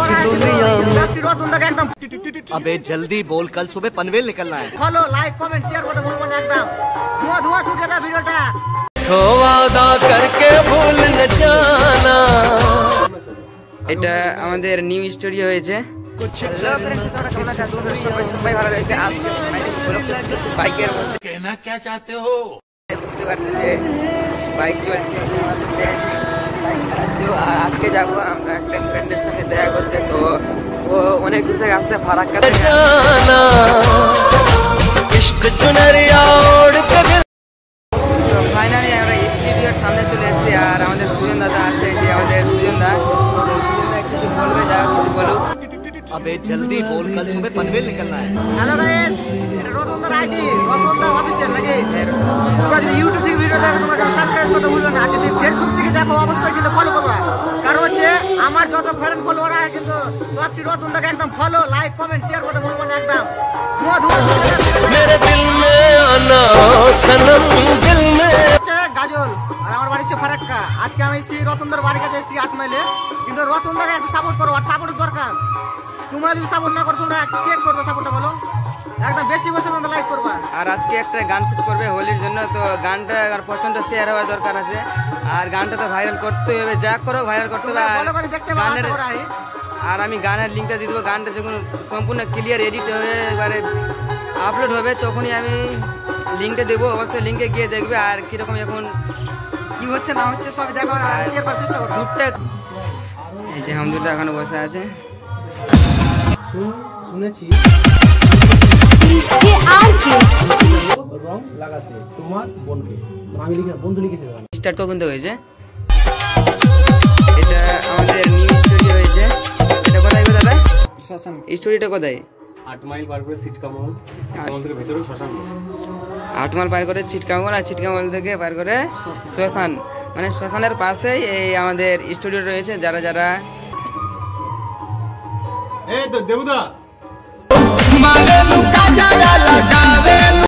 इस दुनिया में अबे जल्दी बोल, कल सुबह पनवेल निकलना है। फॉलो लाइक कमेंट शेयर করতে ভুলবেন না একদম। ধোঁয়া ধোঁয়া ছুটে না ভিডিওটা। तो वादा करके भूल न जाना। এটা আমাদের নিউ স্টুডিও হয়েছে। হ্যালো फ्रेंड्स, তোমরা কেমন আছো? সবাই ভালো রয়েছে। আজকে বাইকের মধ্যে कहना क्या चाहते हो? বুঝতে পারছেন যে বাইক চলছে আজকে যাবো আমরা একটা ফ্রেন্ডের সঙ্গে দেখা করতে। তো ও অনেক দূর থেকে আসছে ফারাক্কা থেকে। তো ফাইনালি আমরা স্টুডিওর সামনে চলে এসেছি। আর আমাদের সুজন দাদা আছে, যে আমাদের সুজন দা কিছু বলবে, যা কিছু বলুক। अबे जल्दी बोल, कल सुबह पनवेल निकलना है। হ্যালো গাইস, এটা রতনদার আইডি, রতনদা অফিসিয়াল নাকি? সবাই ইউটিউব থেকে ভিডিও দেখো, তোমরা সাবস্ক্রাইব করতে ভুলবেন না। আর যদি ফেসবুক থেকে দেখো অবশ্যই কিন্তু ফলো করবা। কারণ হচ্ছে আমার যত ফ্রেন্ড ফলোয়ার আছে কিন্তু সবটি রতনদাকে একদম ফলো লাইক কমেন্ট শেয়ার করতে ভুলবেন না একদম। ধোঁয়া ধোঁয়া मेरे दिल में आना सनम दिल में। গাজল আর আমার বাড়ি হচ্ছে ফারাক্কা। আজকে আমি এসেছি রতনদার বাড়ির কাছে এসেছি 8 মাইলে। কিন্তু রতনদাকে একটু সাপোর্ট করো, আর সাপোর্ট দরকার। তোমরা যদি সাপোর্ট না করো তোমরা কে করবে সাপোর্টটা বলো? একদম বেশি বেশি মতো লাইক করবা। আর আজকে একটা গান শুট করবে হোলির জন্য। তো গানটা আর প্রচন্ড শেয়ার হওয়ার দরকার আছে। আর গানটা তো ভাইরাল করতে হবে, যা করো ভাইরাল করতে হবে। আর আমি গানের লিঙ্কটা দিয়ে দেবো। গানটা যখন সম্পূর্ণ ক্লিয়ার এডিট হয়ে এবারে আপলোড হবে তখনই আমি লিঙ্কটা দেবো। অবশ্যই লিঙ্কে গিয়ে দেখবে আর কিরকম এখন কি হচ্ছে না হচ্ছে সব দেখো আর শেয়ার করার চেষ্টা করো। শুটটা এই যে হামদুল্লাহ এখানে বসে আছে। শুনেছি রং লাগাতে তোমার বোনকে, আমি লিখে বন্ধু লিখেছে। স্টার্ট কখন থেকে হয়েছে? এটা আমাদের নিউ স্টুডিও হয়েছে। এটা কোথায় গো দাদা? শ্মশান। স্টুডিওটা কোথায়? 8 মাইল পার করে সিটকামল, সিটকামল থেকে ভেতরে শ্মশান। 8 মাইল পার করে ছিটকামল, আর ছিটকামল থেকে পার করে শ্মশান। মানে শ্মশানের পাশেই এই আমাদের স্টুডিও রয়েছে। যারা যারা এই তো দেবুদা